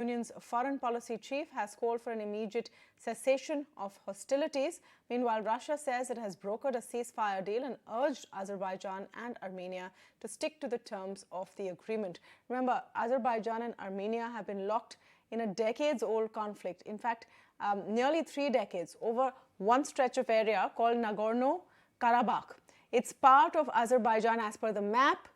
Union's foreign policy chief has called for an immediate cessation of hostilities. Meanwhile, Russia says it has brokered a ceasefire deal and urged Azerbaijan and Armenia to stick to the terms of the agreement. Remember, Azerbaijan and Armenia have been locked in a decades-old conflict. In fact, nearly 3 decades over one stretch of area called Nagorno-Karabakh. It's part of Azerbaijan as per the map,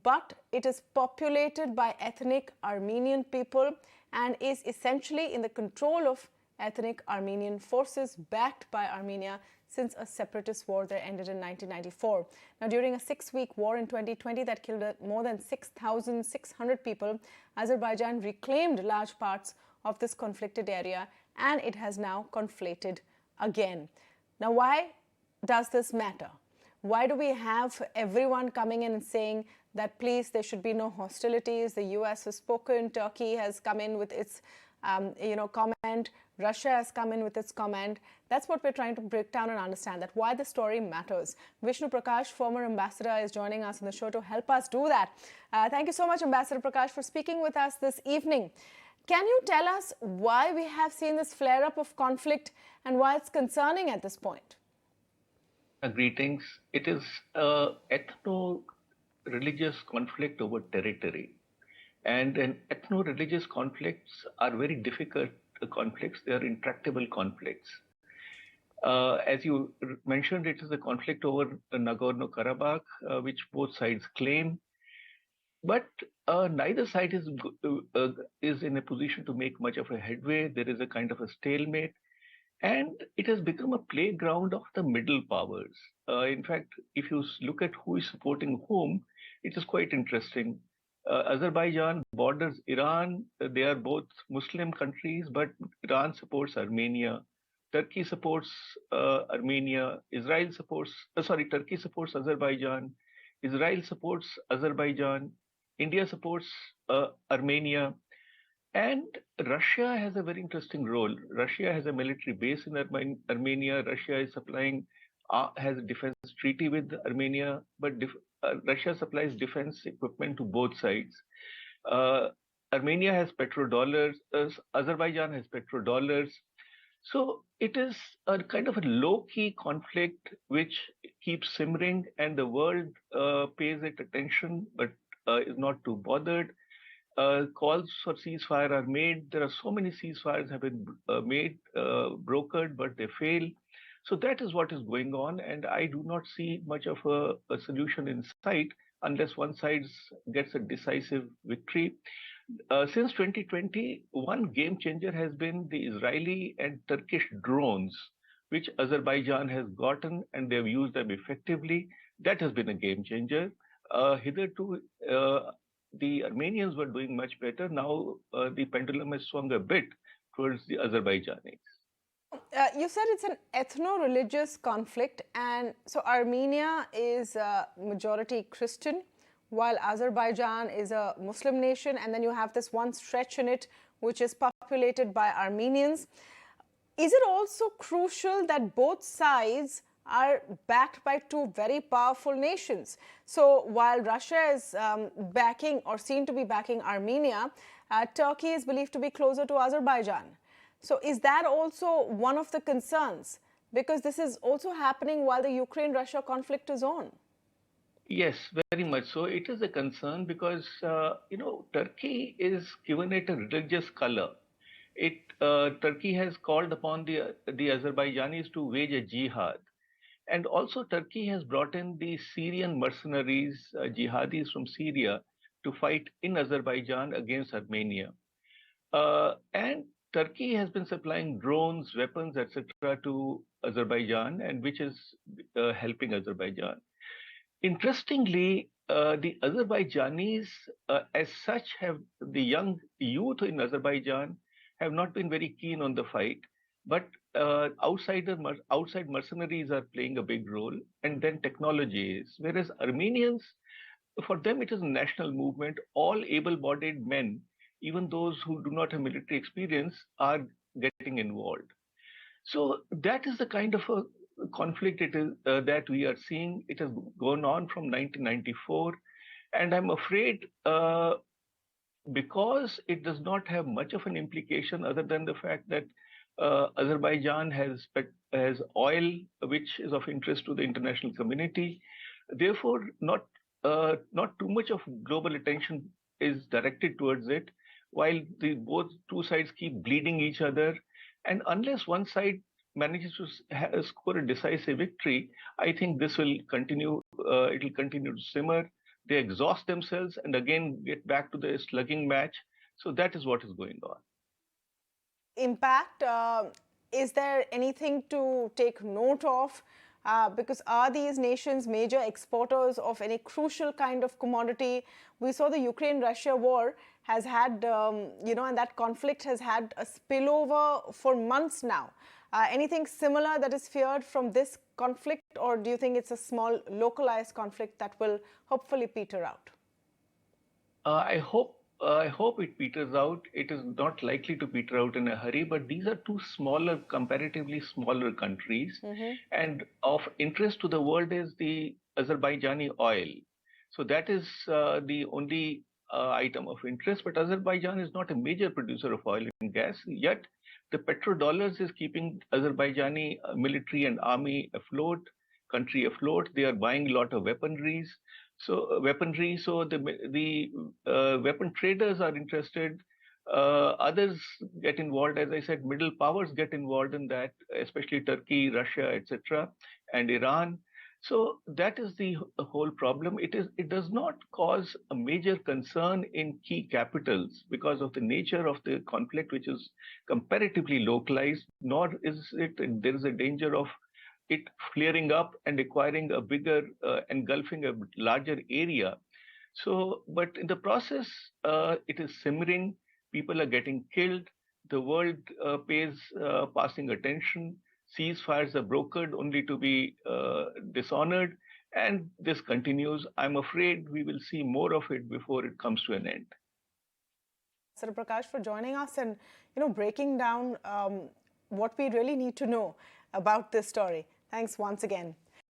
but it is populated by ethnic Armenian people and is essentially in the control of ethnic Armenian forces backed by Armenia since a separatist war there ended in 1994. Now, during a 6-week war in 2020 that killed more than 6,600 people, Azerbaijan reclaimed large parts of this conflicted area, and it has now conflated again. Now, why does this matter? Why do we have everyone coming in and saying that, please, there should be no hostilities? The US has spoken, Turkey has come in with its, comment, Russia has come in with its comment. That's what we're trying to break down and understand, that why the story matters. Vishnu Prakash, former ambassador, is joining us on the show to help us do that. Thank you so much, Ambassador Prakash, for speaking with us this evening. Can you tell us why we have seen this flare-up of conflict and why it's concerning at this point? Greetings. It is an ethno-religious conflict over territory. And ethno-religious conflicts are very difficult conflicts. They are intractable conflicts. As you mentioned, it is a conflict over Nagorno-Karabakh, which both sides claim. But neither side is in a position to make much of a headway. There is a kind of a stalemate. And it has become a playground of the middle powers. In fact, if you look at who is supporting whom, it is quite interesting. Azerbaijan borders Iran. They are both Muslim countries, but Iran supports Armenia. Turkey supports Armenia. Turkey supports Azerbaijan. Israel supports Azerbaijan. India supports Armenia. And Russia has a very interesting role. Russia has a military base in Armenia. Russia is has a defense treaty with Armenia, but Russia supplies defense equipment to both sides. Armenia has petrodollars. Azerbaijan has petrodollars. So it is a kind of a low-key conflict which keeps simmering, and the world pays it attention, but is not too bothered. Calls for ceasefire are made. There are so many ceasefires have been brokered, but they fail. So that is what is going on, and I do not see much of a solution in sight unless one side gets a decisive victory. Since 2020, one game changer has been the Israeli and Turkish drones, which Azerbaijan has gotten, and they've used them effectively. That has been a game changer. Hitherto, the Armenians were doing much better. Now the pendulum has swung a bit towards the Azerbaijanis. You said it's an ethno-religious conflict, and so Armenia is majority Christian, while Azerbaijan is a Muslim nation, and then you have this one stretch in it which is populated by Armenians. Is it also crucial that both sides are backed by two very powerful nations? So while Russia is backing or seen to be backing Armenia, Turkey is believed to be closer to Azerbaijan. So is that also one of the concerns? Because this is also happening while the Ukraine-Russia conflict is on. Yes, very much so. It is a concern because, Turkey is given it a religious color. Turkey has called upon the Azerbaijanis to wage a jihad. And also Turkey has brought in the Syrian mercenaries, jihadis from Syria, to fight in Azerbaijan against Armenia. And Turkey has been supplying drones, weapons, etc. to Azerbaijan, and which is helping Azerbaijan. Interestingly, the Azerbaijanis, as such, the young youth in Azerbaijan have not been very keen on the fight, but outside mercenaries are playing a big role, and then technology is. Whereas Armenians, for them, it is a national movement. All able-bodied men, even those who do not have military experience, are getting involved. So that is the kind of a conflict that we are seeing. It has gone on from 1994, and I'm afraid because it does not have much of an implication other than the fact that Azerbaijan has oil which is of interest to the international community. Therefore, not too much of global attention is directed towards it, while the both two sides keep bleeding each other. And unless one side manages to score a decisive victory, I think this will continue. It will continue to simmer. They exhaust themselves and again get back to the slugging match. So that is what is going on. Impact, is there anything to take note of? Because are these nations major exporters of any crucial kind of commodity? We saw the Ukraine-Russia war has had, and that conflict has had a spillover for months now. Anything similar that is feared from this conflict, or do you think it's a small localized conflict that will hopefully peter out? I hope it peters out. It is not likely to peter out in a hurry, but these are two smaller, comparatively smaller countries. And of interest to the world is the Azerbaijani oil. So that is the only item of interest. But Azerbaijan is not a major producer of oil and gas, yet the petrodollars is keeping Azerbaijani military and army country afloat. They are buying a lot of weaponry. So the weapon traders are interested. Others get involved, as I said, middle powers get involved in that, especially Turkey, Russia, etc., and Iran. So that is the whole problem. It does not cause a major concern in key capitals because of the nature of the conflict, which is comparatively localized. Nor is it there is a danger of it flaring up and acquiring a bigger, engulfing a larger area. So, but in the process, it is simmering. People are getting killed. The world pays passing attention. Ceasefires are brokered only to be dishonored. And this continues. I'm afraid we will see more of it before it comes to an end. Vishnu Prakash, for joining us and breaking down what we really need to know about this story. Thanks once again.